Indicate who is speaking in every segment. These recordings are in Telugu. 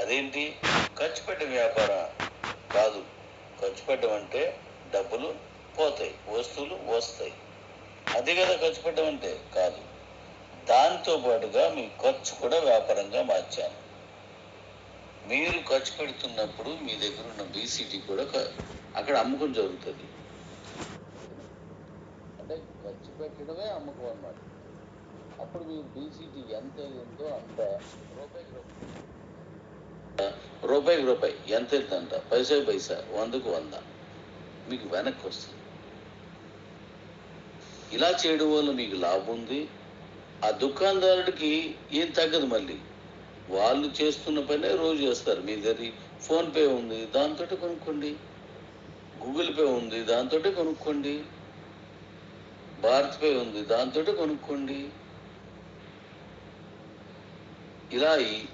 Speaker 1: అదేంటి ఖర్చు పెట్టే వ్యాపారం కాదు. ఖర్చు పెట్టడం అంటే డబ్బులు పోతాయి, వస్తువులు వస్తాయి, అదే కదా ఖర్చు పెట్టడం అంటే. కాదు, దాంతో పాటుగా మీ ఖర్చు కూడా వ్యాపారంగా మార్చాను. మీరు ఖర్చు పెడుతున్నప్పుడు మీ దగ్గర ఉన్న బీసీటీ కూడా అక్కడ అమ్మకం జరుగుతుంది. అంటే ఖర్చు పెట్టడమే అమ్మకం అన్నమాట. అప్పుడు మీరు బీసీటీ ఎంత ఉందో అంత రూపాయికి రూపాయి ఎంత అంట, పైసా 100కు 100 మీకు వెనక్కి వస్తుంది. ఇలా చేయడం వల్ల మీకు లాభం ఉంది. ఆ దుకాణదారుడికి ఏం తగ్గదు. మళ్ళీ వాళ్ళు చేస్తున్న పనే రోజు చేస్తారు. మీ దగ్గర ఫోన్పే ఉంది, దాంతో కొనుక్కోండి. గూగుల్ పే ఉంది, దాంతో కొనుక్కోండి. భారత్ పే ఉంది, దాంతో కొనుక్కోండి. ఇలా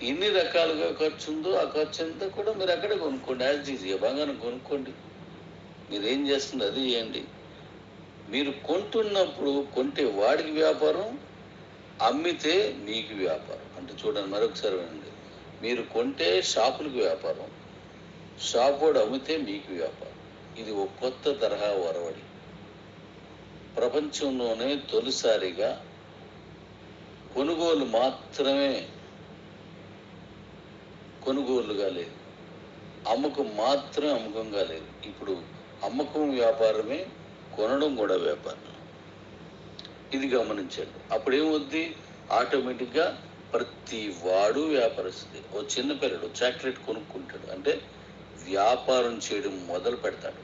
Speaker 1: ఎన్ని రకాలుగా ఖర్చు ఉందో ఆ ఖర్చు అంతా కూడా మీరు అక్కడే కొనుక్కోండి. యాజ్ ఈజీగా బంగారం కొనుక్కోండి. మీరు ఏం చేస్తుంది అది చేయండి. మీరు కొంటున్నప్పుడు కొంటే వాడికి వ్యాపారం, అమ్మితే మీకు వ్యాపారం. అంటే చూడండి, మరొకసారి వినండి. మీరు కొంటే షాపులకు వ్యాపారం, షాప్ వాడు అమ్మితే మీకు వ్యాపారం. ఇది ఒక కొత్త తరహా ఒరవడి. ప్రపంచంలోనే తొలిసారిగా కొనుగోలు మాత్రమే కొనుగోలుగా లేదు, అమ్మకం మాత్రమే అమ్మకంగా లేదు. ఇప్పుడు అమ్మకం వ్యాపారమే, కొనడం కూడా వ్యాపారం. ఇది గమనించండి. అప్పుడు ఏమవుద్ది? ఆటోమేటిక్గా ప్రతి వాడు వ్యాపారస్తుంది. ఓ చిన్న పిల్లడు చాక్లెట్ కొనుక్కుంటాడు అంటే వ్యాపారం చేయడం మొదలు పెడతాడు.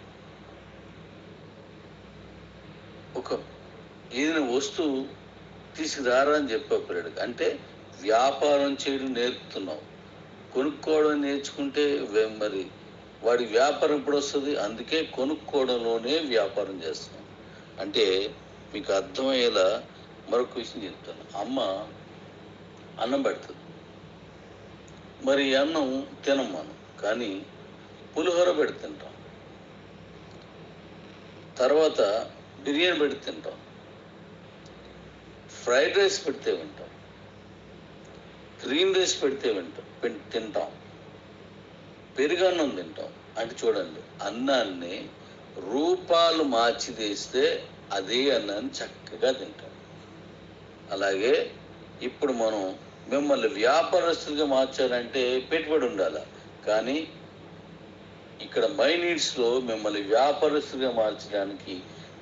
Speaker 1: ఒక ఏదైనా వస్తువు తీసుకురారా అని చెప్పే పిల్లడికి అంటే వ్యాపారం చేయడం నేర్పుతున్నావు. కొనుక్కోవడం నేర్చుకుంటే మరి వాడి వ్యాపారం ఎప్పుడు వస్తుంది? అందుకే కొనుక్కోవడంలోనే వ్యాపారం చేస్తున్నాం. అంటే మీకు అర్థమయ్యేలా మరొక విషయం చెప్తాను. అమ్మ అన్నం పెడుతుంది, మరి అన్నం తినం మనం, కానీ పులిహోర పెడి తింటాం, తర్వాత బిర్యానీ పెడి తింటాం, ఫ్రైడ్ రైస్ పెడితే వింటాం, గ్రీన్ రైస్ పెడితే తింటాం, పెరుగన్నం తింటాం. అంటే చూడండి, అన్నాన్ని రూపాలు మార్చి తీస్తే అదే అన్నాన్ని చక్కగా తింటాం. అలాగే ఇప్పుడు మనం మిమ్మల్ని వ్యాపారస్తులుగా మార్చాలంటే పెట్టుబడి ఉండాలి. కానీ ఇక్కడ మై నీడ్స్లో మిమ్మల్ని వ్యాపారస్తులుగా మార్చడానికి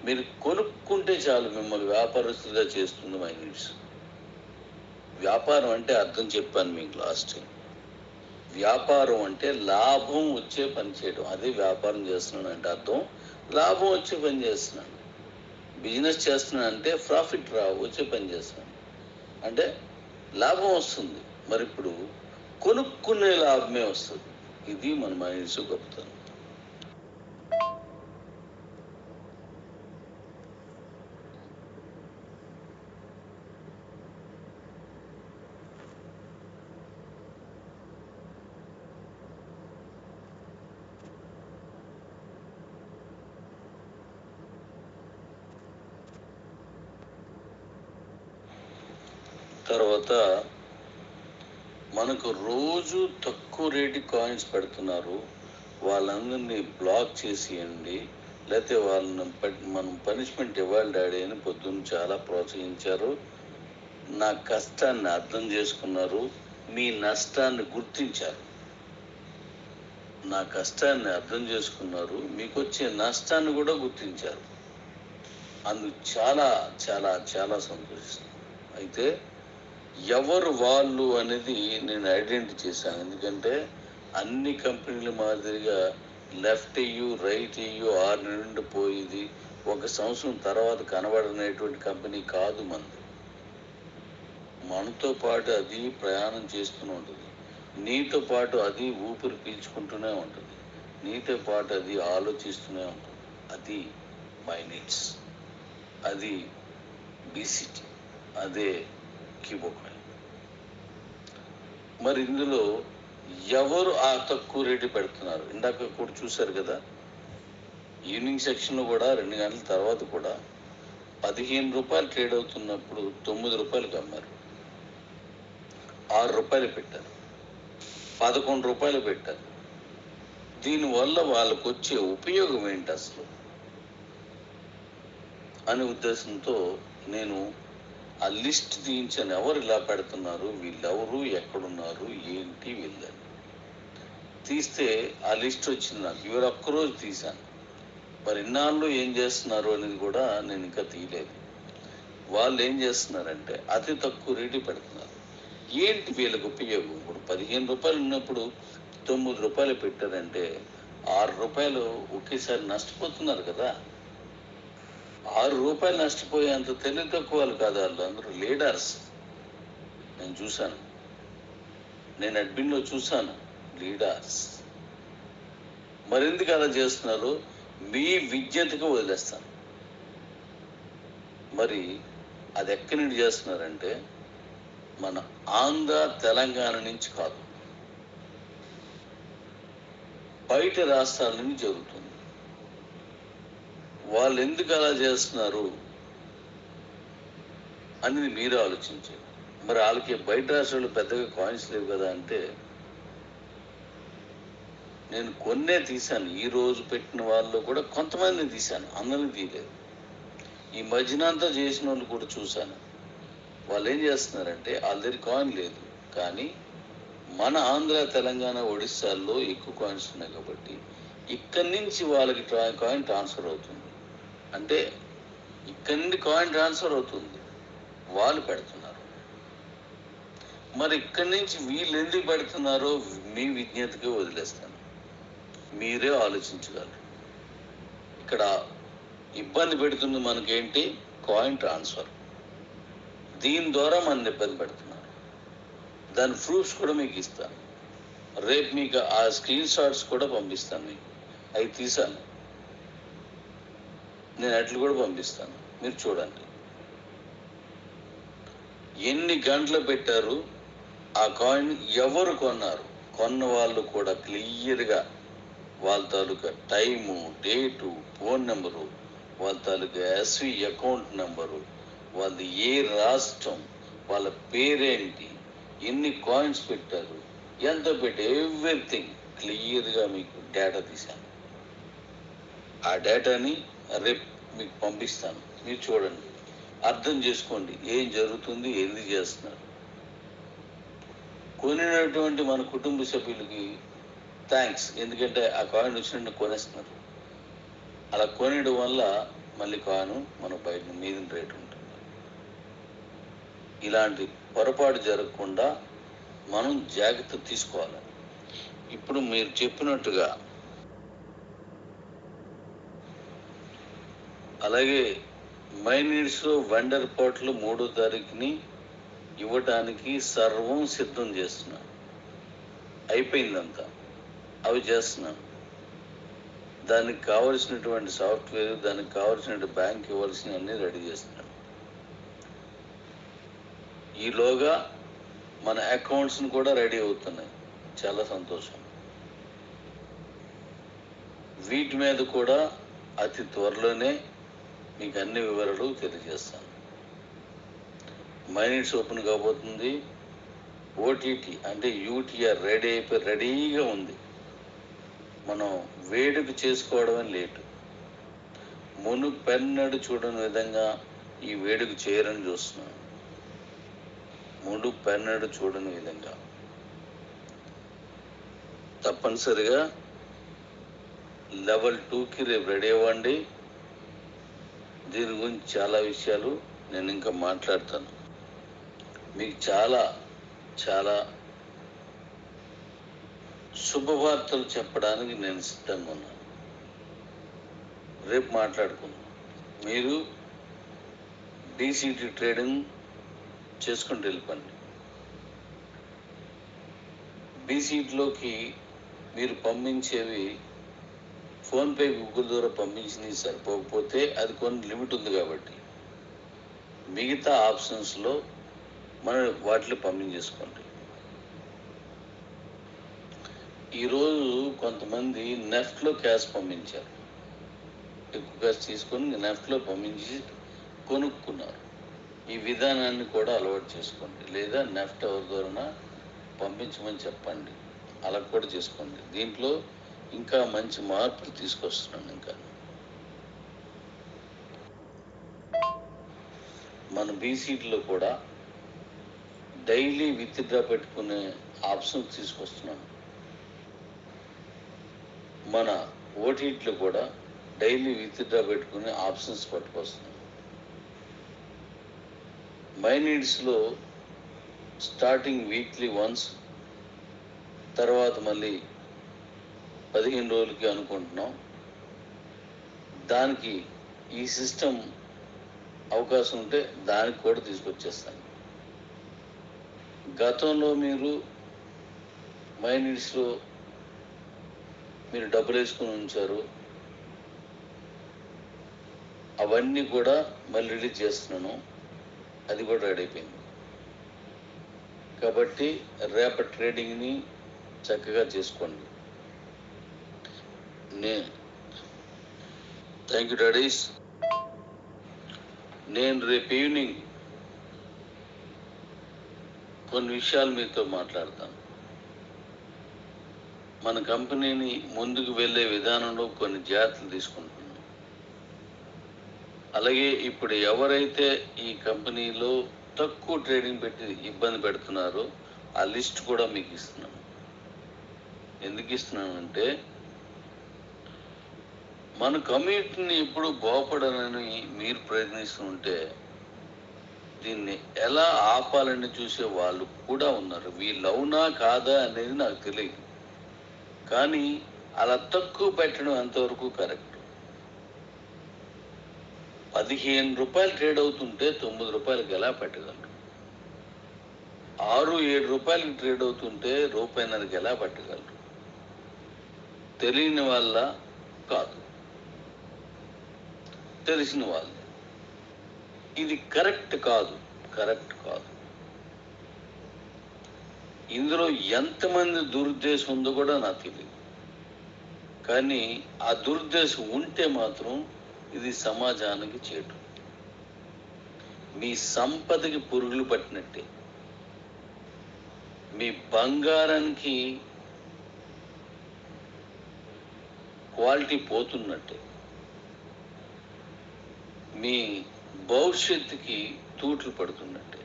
Speaker 1: మీరు కొనుక్కుంటే చాలు, మిమ్మల్ని వ్యాపారస్తులుగా చేస్తుంది మై నీడ్స్. వ్యాపారం అంటే అర్థం చెప్పాను మీకు లాస్ట్ టైం. వ్యాపారం అంటే లాభం వచ్చే పని చేయడం. అదే వ్యాపారం చేస్తున్నాను అంటే అర్థం, లాభం వచ్చే పని చేస్తున్నాను. బిజినెస్ చేస్తున్నాను అంటే ప్రాఫిట్ వచ్చే పని చేస్తున్నాను అంటే లాభం వస్తుంది. మరి ఇప్పుడు కొనుక్కునే లాభమే వస్తుంది. ఇది మన మైండ్స్ గొప్పతనం. తర్వాత మనకు రోజు తక్కువ రేటు కాయిన్స్ పెడుతున్నారు, వాళ్ళందరినీ బ్లాక్ చేసేయండి, లేకపోతే వాళ్ళని మనం పనిష్మెంట్ ఇవ్వాలి డాడీ అని పొద్దున్న చాలా ప్రోత్సహించారు. నా కష్టాన్ని అర్థం చేసుకున్నారు, మీ నష్టాన్ని గుర్తించారు. నా కష్టాన్ని అర్థం చేసుకున్నారు, మీకు వచ్చే నష్టాన్ని కూడా గుర్తించారు. అందుకు చాలా చాలా చాలా సంతోషిస్తాను. అయితే ఎవరు వాళ్ళు అనేది నేను ఐడెంటిఫై చేశాను. ఎందుకంటే అన్ని కంపెనీల మాదిరిగా లెఫ్ట్ అయ్యు రైట్ అయ్యు 6 నెలలు పోయేది 1 సంవత్సరం తర్వాత కనబడనేటువంటి కంపెనీ కాదు మనది. మనతో పాటు అది ప్రయాణం చేస్తూనే ఉంటుంది, నీతో పాటు అది ఊపిరి పీల్చుకుంటూనే ఉంటుంది, నీతో పాటు అది ఆలోచిస్తూనే ఉంటుంది. అది మై నీడ్స్, అది బీసీటీ, అదే కీబోర్డ్. మరి ఇందులో ఎవరు ఆ తక్కువ రేటు పెడుతున్నారు? ఇందాక కూడా చూశారు కదా, ఈవినింగ్ సెక్షన్లో కూడా 2 గంటల తర్వాత కూడా 15 రూపాయలు ట్రేడ్ అవుతున్నప్పుడు 9 రూపాయలకు అమ్మారు, 6 రూపాయలు పెట్టారు. రూపాయలు పెట్టారు. దీనివల్ల వాళ్ళకు వచ్చే ఉపయోగం ఏంటి అసలు అనే ఉద్దేశంతో నేను ఆ లిస్ట్ తీయించాను. ఎవరు ఇలా పెడుతున్నారు, వీళ్ళెవరు, ఎక్కడున్నారు, ఏంటి వీళ్ళని తీస్తే ఆ లిస్ట్ వచ్చింది నాకు. ఇవాళ ఒక్కరోజు తీశాను. మరి ఇన్నాళ్ళు ఏం చేస్తున్నారు అనేది కూడా నేను ఇంకా తీయలేదు. వాళ్ళు ఏం చేస్తున్నారంటే అతి తక్కువ రేటు పెడుతున్నారు. ఏంటి వీళ్ళకి ఉపయోగం? ఇప్పుడు 15 రూపాయలు ఉన్నప్పుడు 9 రూపాయలు పెట్టారంటే 6 రూపాయలు ఒకేసారి నష్టపోతున్నారు కదా. 6 రూపాయలు నష్టపోయేంత తెలివి తక్కువ వాళ్ళు కాదు వాళ్ళు. అందరూ లీడర్స్. నేను చూశాను, నేను అడ్మిన్లో చూశాను లీడర్స్. మరెందుకు అలా చేస్తున్నారు? మీ విజ్ఞతకు వదిలేస్తాను. మరి అది ఎక్కడి నుండి చేస్తున్నారంటే మన ఆంధ్ర తెలంగాణ నుంచి కాదు, బయట రాష్ట్రాల నుంచి జరుగుతుంది. వాళ్ళు ఎందుకు అలా చేస్తున్నారు అనేది మీరు ఆలోచించారు. మరి వాళ్ళకి బయట రాష్ట్రాలు పెద్దగా కాయిన్స్ లేవు కదా అంటే నేను కొన్నే తీశాను. ఈ రోజు పెట్టిన వాళ్ళు కూడా కొంతమంది తీశాను, అందరినీ తీయలేదు. ఈ మధ్యన అంతా చేసిన వాళ్ళు కూడా చూశాను. వాళ్ళు ఏం చేస్తున్నారంటే వాళ్ళ దగ్గర కాయిన్ లేదు, కానీ మన ఆంధ్ర తెలంగాణ ఒడిస్సాల్లో ఎక్కువ కాయిన్స్ ఉన్నాయి కాబట్టి ఇక్కడి నుంచి వాళ్ళకి కాయిన్ ట్రాన్స్ఫర్ అవుతుంది. అంటే ఇక్కడి నుండి కాయిన్ ట్రాన్స్ఫర్ అవుతుంది, వాళ్ళు పెడుతున్నారు. మరి ఇక్కడి నుంచి వీళ్ళు ఎందుకు పెడుతున్నారో మీ విజ్ఞతగా వదిలేస్తాను, మీరే ఆలోచించగలరు. ఇక్కడ ఇబ్బంది పెడుతుంది మనకేంటి? Coin transfer. దీని ద్వారా మన ఇబ్బంది పెడుతున్నారు. దాని ప్రూఫ్స్ కూడా మీకు ఇస్తాను. రేపు మీకు ఆ స్క్రీన్ షాట్స్ కూడా పంపిస్తాను. మీకు అవి తీసాను, నేను అట్లు కూడా పంపిస్తాను, మీరు చూడండి. ఎన్ని గంటలు పెట్టారు, ఆ కాయిన్ ఎవరు కొన్నారు, కొన్న వాళ్ళు కూడా క్లియర్గా వాళ్ళ తాలూకా టైము, డేటు, ఫోన్ నెంబరు, వాళ్ళ తాలూకా ఎస్వి అకౌంట్ నెంబరు, వాళ్ళది ఏ రాష్ట్రం, వాళ్ళ పేరేంటి, ఎన్ని కాయిన్స్ పెట్టారు, ఎంత పెట్టి, ఎవ్రీథింగ్ క్లియర్గా మీకు డేటా తీశాను. ఆ డేటాని రేపు మీకు పంపిస్తాను, మీరు చూడండి, అర్థం చేసుకోండి ఏం జరుగుతుంది, ఎందుకు చేస్తున్నారు. కొనినటువంటి మన కుటుంబ సభ్యులకి థ్యాంక్స్, ఎందుకంటే ఆ కాయిన్ వచ్చినట్టు కొనేస్తున్నారు. అలా కొనేయడం వల్ల మళ్ళీ కాయిన్ మన బయట మీద రేటు ఉంటుంది. ఇలాంటి పొరపాటు జరగకుండా మనం జాగ్రత్త తీసుకోవాలి. ఇప్పుడు మీరు చెప్పినట్టుగా అలాగే మైనీడ్స్లో వెండర్ పోర్టల్ 3వ తారీఖుని ఇవ్వటానికి సర్వం సిద్ధం చేస్తున్నాను. అయిపోయిందంతా, అవి చేస్తున్నాను. దానికి కావలసినటువంటి సాఫ్ట్వేర్, దానికి కావలసిన బ్యాంక్ ఇవ్వాల్సిన అన్ని రెడీ చేస్తున్నాను. ఈలోగా మన అకౌంట్స్ని కూడా రెడీ అవుతున్నాయి, చాలా సంతోషం. వీటి మీద కూడా అతి త్వరలోనే మీకు అన్ని వివరాలు తెలియజేస్తాను. మైనీడ్స్ ఓపెన్ కాబోతుంది. ఓటీటీ అంటే యూటీఆర్ రెడీగా ఉంది. మనం వేడుక చేసుకోవడమే లేటు. మునుపెన్నడు చూడని విధంగా ఈ వేడుక చేయరని చూస్తున్నాను. మునుపెన్నడు చూడని విధంగా తప్పనిసరిగా లెవెల్ 2కి రేపు రెడీ అవ్వండి. దీని గురించి చాలా విషయాలు నేను ఇంకా మాట్లాడతాను. మీకు చాలా చాలా శుభవార్తలు చెప్పడానికి నేను సిద్ధంగా ఉన్నాను. రేపు మాట్లాడుకుందాం. మీరు డీసీటీ ట్రేడింగ్ చేసుకుంటూ వెళ్ళిపోండి. బీసీట్లోకి మీరు పంపించేవి ఫోన్పే, గూగుల్ ద్వారా పంపించినవి సరిపోకపోతే అది కొన్ని లిమిట్ ఉంది కాబట్టి మిగతా ఆప్షన్స్లో మనం వాటిలో పంపించేసుకోండి. ఈరోజు కొంతమంది నెఫ్ట్లో క్యాష్ పంపించారు, ఎక్కువ క్యాష్ తీసుకొని నెఫ్ట్లో పంపించి కొనుక్కున్నారు. ఈ విధానాన్ని కూడా అలవాటు చేసుకోండి, లేదా నెఫ్ట్ ఎవరి ద్వారా పంపించమని చెప్పండి. అలా కూడా చేసుకోండి. దీంట్లో ఇంకా మంచి మార్పులు తీసుకొస్తున్నాను. ఇంకా మన బీసీలో కూడా డైలీ విత్డ్రా పెట్టుకునే ఆప్షన్ తీసుకొస్తున్నాను. మన ఓటీటీలో కూడా డైలీ విత్డ్రా పెట్టుకునే ఆప్షన్స్ పట్టుకొస్తున్నాను. మై నీడ్స్లో స్టార్టింగ్ వీక్లీ వన్స్, తర్వాత మళ్ళీ 15 రోజులకి అనుకుంటున్నాం. దానికి ఈ సిస్టమ్ అవకాశం ఉంటే దానికి కూడా తీసుకొచ్చేస్తాను. గతంలో మీరు మై నీడ్స్లో మీరు డబ్బులు వేసుకుని ఉంచారు, అవన్నీ కూడా మళ్ళీ రిలీజ్ చేస్తున్నాను. అది కూడా రెడీ అయిపోయింది. కాబట్టి రేపటి ట్రేడింగ్ని చక్కగా చేసుకోండి. Thank you daddy's. నేను రేపు ఈవినింగ్ కొన్ని విషయాలు మీతో మాట్లాడతాను. మన కంపెనీని ముందుకు వెళ్ళే విధానంలో కొన్ని జాగ్రత్తలు తీసుకుంటున్నాం. అలాగే ఇప్పుడు ఎవరైతే ఈ కంపెనీలో తక్కువ ట్రేడింగ్ పెట్టి ఇబ్బంది పెడుతున్నారో ఆ లిస్ట్ కూడా మీకు ఇస్తున్నాను. ఎందుకు ఇస్తున్నానంటే, మన కమ్యూనిటీని ఎప్పుడు బాగుపడాలని మీరు ప్రయత్నిస్తుంటే దీన్ని ఎలా ఆపాలని చూసే వాళ్ళు కూడా ఉన్నారు. వీళ్ళవునా కాదా అనేది నాకు తెలియదు, కానీ అలా తక్కువ పెట్టడం ఎంతవరకు కరెక్ట్? 15 రూపాయలు ట్రేడ్ అవుతుంటే 9 రూపాయలకి ఎలా పెట్టగలరు? 6-7 రూపాయలకి ట్రేడ్ అవుతుంటే రూపాయిన్నరకి ఎలా పెట్టగలరు? తెలియని వాళ్ళ కాదు, తెలిసిన వాళ్ళు. ఇది కరెక్ట్ కాదు. ఇందులో ఎంతమంది దురుద్దేశం ఉందో కూడా నాకు తెలియదు, కానీ ఆ దురుద్దేశం ఉంటే మాత్రం ఇది సమాజానికి చేటు. మీ సంపదకి పురుగులు పట్టినట్టే, మీ బంగారానికి క్వాలిటీ పోతున్నట్టే, మీ భవిష్యత్తుకి తూట్లు పడుతున్నట్టే.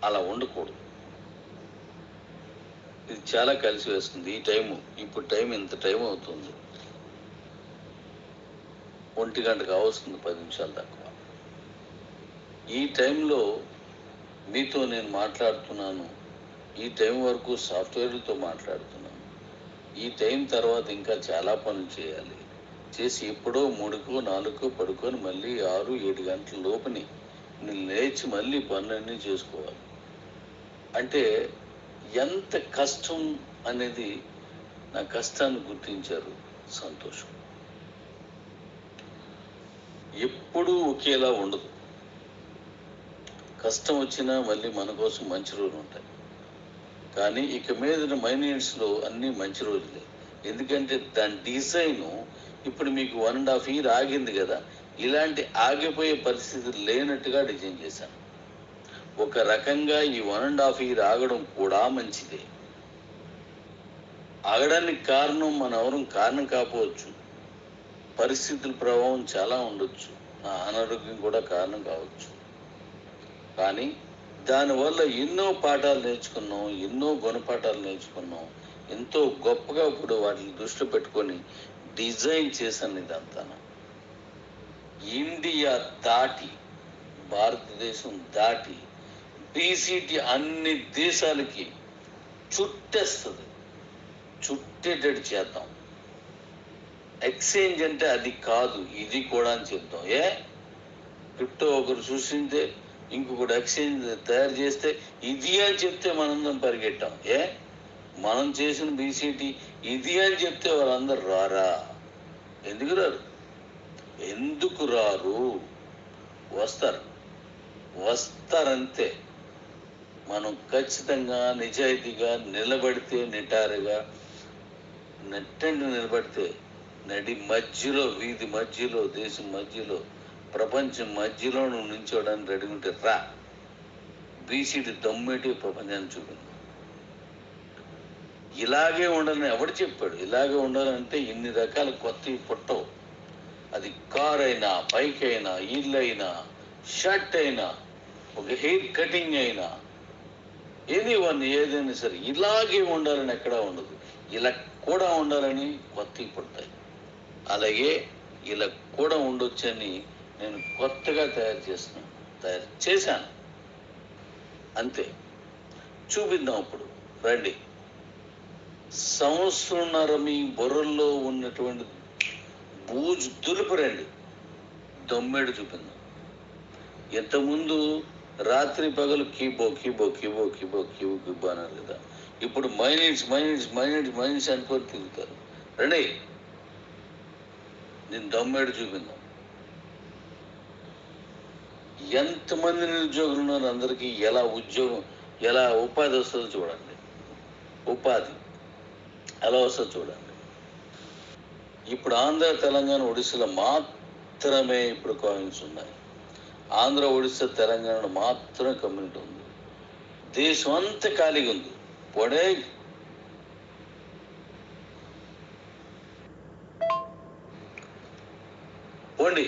Speaker 1: అలా ఉండకూడదు. ఇది చాలా కలిసి వేస్తుంది. ఈ టైము, ఇప్పుడు టైం ఇంత టైం అవుతుంది, 1 గంట కావస్తుంది, 10 నిమిషాలు తక్కువ. ఈ టైంలో మీతో నేను మాట్లాడుతున్నాను. ఈ టైం వరకు సాఫ్ట్వేర్లతో మాట్లాడుతున్నాను. ఈ టైం తర్వాత ఇంకా చాలా పనులు చేయాలి. చేసి ఎప్పుడో 3కో 4కో పడుకొని మళ్ళీ 6-7 గంటల లోపుని నేను లేచి మళ్ళీ పనులన్నీ చేసుకోవాలి. అంటే ఎంత కష్టం అనేది నా కష్టాన్ని గుర్తించారు. సంతోషం. ఎప్పుడూ ఒకేలా ఉండదు. కష్టం వచ్చినా మళ్ళీ మన కోసం మంచి రోజులు ఉంటాయి. కానీ ఇక మీద మై నీడ్స్లో అన్నీ మంచి రోజులే. ఎందుకంటే దాని డిజైను ఇప్పుడు మీకు 1.5 year ఆగింది కదా, ఇలాంటి ఆగిపోయే పరిస్థితి లేనట్టుగా డిజైన్ చేశాను. ఒక రకంగా ఈ 1.5 year ఆగడం కూడా మంచిదే. ఆగడానికి కారణం మన ఎవరం కారణం కాకపోవచ్చు, పరిస్థితుల ప్రభావం చాలా ఉండొచ్చు, నా అనారోగ్యం కూడా కారణం కావచ్చు. కానీ దానివల్ల ఎన్నో పాఠాలు నేర్చుకున్నాం, ఎన్నో గుణపాఠాలు నేర్చుకున్నాం. ఎంతో గొప్పగా ఇప్పుడు వాటిని దృష్టిలో పెట్టుకొని డిజైన్ చేశాను. ఇదంతా ఇండియా దాటి, భారతదేశం దాటి బీసీటీ అన్ని దేశాలకి చుట్టేస్తుంది. చుట్టేటట్టు చేద్దాం. ఎక్స్చేంజ్ అంటే అది కాదు, ఇది కూడా అని చెప్తాం. క్రిప్టో ఒకరు సృష్టించే ఇంకొకటి ఎక్స్చేంజ్ తయారు చేస్తే ఇది అని చెప్తే మనందరం పరిగెట్టాం. మనం చేసిన బీసీటీ ఇది అని చెప్తే వాళ్ళందరూ రారా? ఎందుకు రారు? వస్తారంతే. మనం ఖచ్చితంగా నిజాయితీగా నిలబడితే, నిటారుగా నిలబడితే, నడి మధ్యలో, వీధి మధ్యలో, దేశం మధ్యలో, ప్రపంచం మధ్యలో నువ్వు నిల్చోవడానికి రెడీ ఉంటే రా. బీసీటీ దమ్మేటి ప్రపంచాన్ని చూపింది. ఇలాగే ఉండాలని ఎవడు చెప్పాడు? ఇలాగే ఉండాలంటే ఇన్ని రకాల కొత్తవి పుట్టవు. అది కార్ అయినా, బైక్ అయినా, ఇల్లు అయినా, షర్ట్ అయినా, ఒక హెయిర్ కటింగ్ అయినా, వన్ ఏదైనా సరే ఇలాగే ఉండాలని ఎక్కడా ఉండదు. ఇలా కూడా ఉండాలని కొత్తవి పుడతాయి. అలాగే ఇలా కూడా ఉండొచ్చని నేను కొత్తగా తయారు చేశాను. అంతే. చూపిద్దాం ఇప్పుడు. రండి. సంవత్సరంన్నర మీ బుర్రల్లో ఉన్నటువంటి బూజు దులుపురండి. దమ్మెడు చూపిందాం. ఇంతకుముందు రాత్రి పగలు కీబో అన్నారు కదా. ఇప్పుడు మైనిట్స్ అనుకొని తిరుగుతారు. రండి, నేను దమ్మెడు చూపిందాం. ఎంతమంది నిరుద్యోగులు ఉన్నారు? అందరికీ ఎలా ఉపాధి వస్తుందో చూడండి. ఉపాధి ఎలా వస్తుందో చూడండి. ఇప్పుడు ఆంధ్ర, తెలంగాణ, ఒడిస్సాలో మాత్రమే ఇప్పుడు కాయిన్స్ ఉన్నాయి. ఆంధ్ర, ఒడిస్సా, తెలంగాణ మాత్రమే కమ్యూనిటీ ఉంది. దేశం అంతా ఖాళీగా ఉంది. పోండి,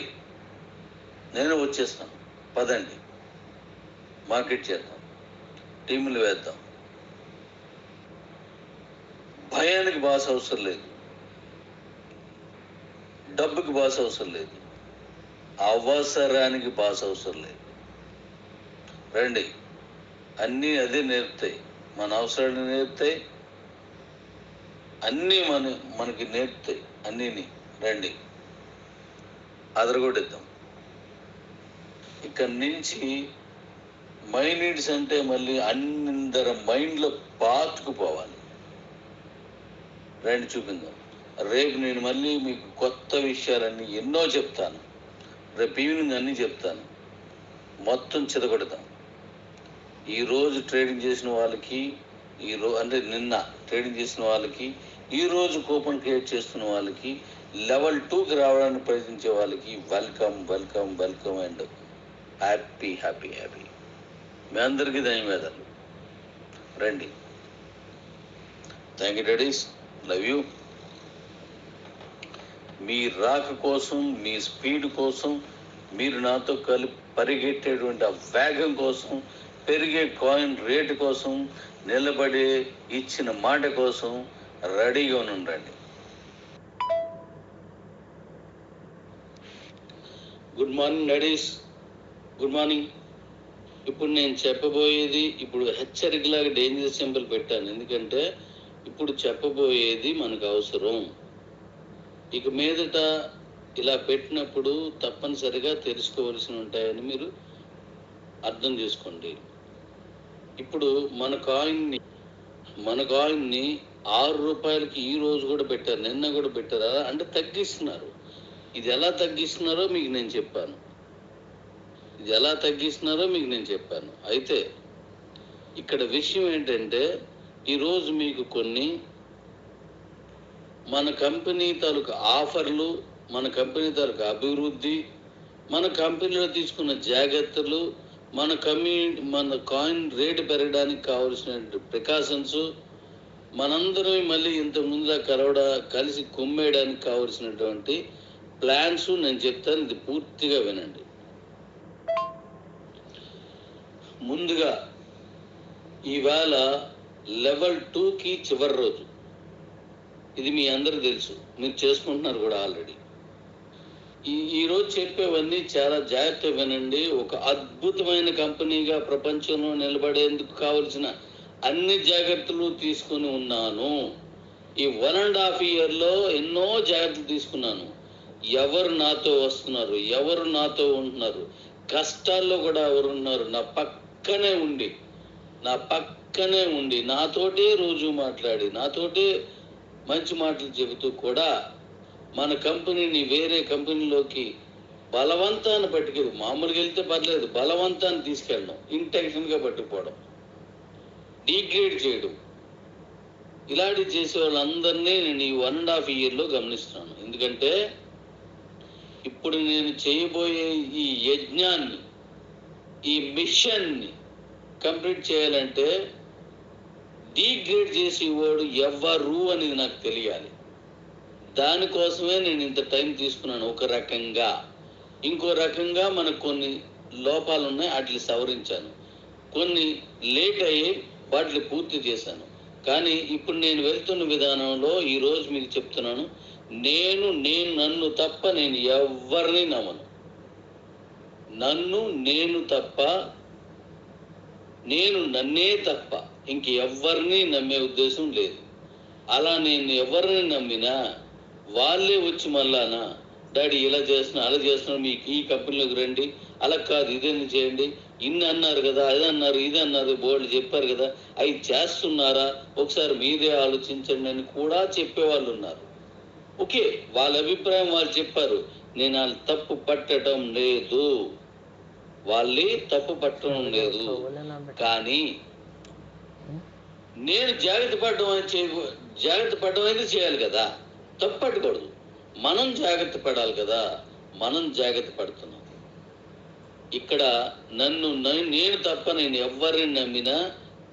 Speaker 1: నేను వచ్చేస్తాను. పదండి, మార్కెట్ చేద్దాం, టీములు వేద్దాం. భయానికి భాష అవసరం లేదు, డబ్బుకి భాష అవసరం లేదు, అవసరానికి భాష అవసరం లేదు. రండి, అన్నీ అదే నేర్పుతాయి. మన అవసరాన్ని నేర్పుతాయి, అన్నీ మనకి నేర్పుతాయి. అన్నీని రండి, అదరగొట్టిద్దాం. ఇక్కడి నుంచి మైండ్స్ అంటే మళ్ళీ అందరి మైండ్లో పాతుకుపోవాలి. రండి, చూపిందాం. రేపు నేను మళ్ళీ మీకు కొత్త విషయాలన్నీ ఎన్నో చెప్తాను. రేపు ఈవినింగ్ అన్నీ చెప్తాను. మొత్తం చెదగొడతాం. ఈరోజు ట్రేడింగ్ చేసిన వాళ్ళకి, అంటే నిన్న ట్రేడింగ్ చేసిన వాళ్ళకి, ఈరోజు కూపన్ క్రియేట్ చేస్తున్న వాళ్ళకి, లెవెల్ 2కి రావడానికి ప్రయత్నించే వాళ్ళకి వెల్కమ్ అండ్ హ్యాపీ. మీ అందరికీ ధన్యవాదాలు. రండి. Thank you daddies, love you. మీ రాక కోసం, మీ స్పీడ్ కోసం, మీరు నాతో కలిపి పరిగెట్టేటువంటి ఆ వేగం కోసం, పెరిగే కాయిన్ రేటు కోసం, నిలబడే ఇచ్చిన మాట కోసం రెడీగా ఉండండి. Good morning daddy's, good morning. ఇప్పుడు నేను చెప్పబోయేది, ఇప్పుడు హెచ్చరికలాగా డేంజర్ సింబల్ పెట్టాను. ఎందుకంటే ఇప్పుడు చెప్పబోయేది మనకు అవసరం. ఇక మీదట ఇలా పెట్టినప్పుడు తప్పనిసరిగా తెలుసుకోవాల్సి ఉంటాయని మీరు అర్థం చేసుకోండి. ఇప్పుడు మన కాయిన్ని 6 రూపాయలకి ఈ రోజు కూడా పెట్టారు, నిన్న కూడా పెట్టారు. అంటే తగ్గిస్తున్నారు. ఇది ఎలా తగ్గిస్తున్నారో మీకు నేను చెప్పాను. అయితే ఇక్కడ విషయం ఏంటంటే, ఈరోజు మీకు కొన్ని మన కంపెనీ తాలూకు ఆఫర్లు, మన కంపెనీ తాలూకు అభివృద్ధి, మన కంపెనీలో తీసుకున్న జాగ్రత్తలు, మన కాయిన్ రేటు పెరగడానికి కావలసిన ప్రికాషన్స్, మనందరం మళ్ళీ ఇంతకుముందులా కలిసి కుమ్మేయడానికి కావలసినటువంటి ప్లాన్స్ నేను చెప్తాను. ఇది పూర్తిగా వినండి. ముందుగా ఈవేళ లెవెల్ 2కి చివరి రోజు. ఇది మీ అందరికి తెలుసు, మీరు చేసుకుంటున్నారు కూడా ఆల్రెడీ. ఈరోజు చెప్పేవన్నీ చాలా జాగ్రత్తగా వినండి. ఒక అద్భుతమైన కంపెనీగా ప్రపంచంలో నిలబడేందుకు కావలసిన అన్ని జాగ్రత్తలు తీసుకుని ఉన్నాను. ఈ 1.5 yearలో ఎన్నో జాగ్రత్తలు తీసుకున్నాను. ఎవరు నాతో వస్తున్నారు, ఎవరు నాతో ఉంటున్నారు, కష్టాల్లో కూడా ఎవరున్నారు, నా పక్కనే ఉండి నాతోటే రోజు మాట్లాడి, నాతోటే మంచి మాటలు చెబుతూ కూడా మన కంపెనీని వేరే కంపెనీలోకి బలవంతాన్ని పట్టుకెళ్ళి, మామూలుగా వెళ్తే పర్లేదు, బలవంతాన్ని తీసుకెళ్ళడం, ఇంటెన్షన్గా పట్టుకుపోవడం, డిగ్రేడ్ చేయడం, ఇలాంటి చేసే వాళ్ళందరినీ నేను ఈ 1.5 yearలో గమనిస్తున్నాను. ఎందుకంటే ఇప్పుడు నేను చేయబోయే ఈ యజ్ఞాన్ని, ఈ మిషన్ని కంప్లీట్ చేయాలంటే డీగ్రేడ్ చేసేవాడు ఎవ్వరు అనేది నాకు తెలియాలి. దానికోసమే నేను ఇంత టైం తీసుకున్నాను. ఒక రకంగా ఇంకో రకంగా మనకు కొన్ని లోపాలు ఉన్నాయి, వాటిని సవరించాను. కొన్ని లేట్ అయ్యి వాటిని పూర్తి చేశాను. కానీ ఇప్పుడు నేను వెళ్తున్న విధానంలో ఈరోజు మీకు చెప్తున్నాను, నేను నన్ను తప్ప నేను ఎవరిని నమ్మను. నేను తప్ప, నేను నన్నే తప్ప ఇంక ఎవరిని నమ్మే ఉద్దేశం లేదు. అలా నేను ఎవరిని నమ్మినా వాళ్ళే వచ్చి మళ్ళానా డాడీ ఇలా చేస్తున్నా అలా చేస్తున్నా, మీకు ఈ కంపెనీలోకి రండి, అలా కాదు ఇదేంది చేయండి, ఇన్ని అన్నారు కదా, అది అన్నారు ఇది అన్నారు, బోర్డు చెప్పారు కదా, అవి చేస్తున్నారా, ఒకసారి మీరే ఆలోచించండి అని కూడా చెప్పేవాళ్ళు ఉన్నారు. ఓకే, వాళ్ళ అభిప్రాయం వాళ్ళు చెప్పారు, నేను వాళ్ళు తప్పు పట్టడం లేదు, వాళ్ళే తప్పు పట్టడం లేదు. కానీ నేను జాగ్రత్త పడడం అయితే చేయాలి కదా, తప్పు పట్టకూడదు. మనం జాగ్రత్త పడాలి కదా, మనం జాగ్రత్త పడుతున్నాం. ఇక్కడ నేను తప్ప నేను ఎవరిని నమ్మినా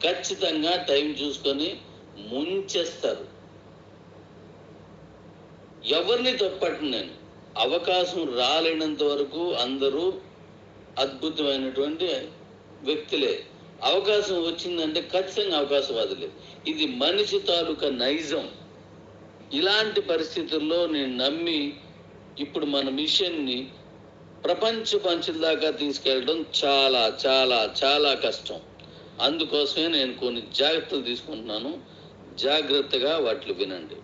Speaker 1: ఖచ్చితంగా టైం చూసుకొని ముంచేస్తారు. ఎవరిని తప్పట్టు నేను అవకాశం రాలేనంత వరకు అందరూ అద్భుతమైనటువంటి వ్యక్తులే. అవకాశం వచ్చిందంటే ఖచ్చితంగా అవకాశవాదులే. ఇది మనిషి తాలూకా నైజం. ఇలాంటి పరిస్థితుల్లో నేను నమ్మి ఇప్పుడు మన మిషన్ని ప్రపంచం దాకా తీసుకెళ్ళడం చాలా చాలా చాలా కష్టం. అందుకోసమే నేను కొన్ని జాగ్రత్తలు తీసుకుంటున్నాను. జాగ్రత్తగా వాటిని వినండి.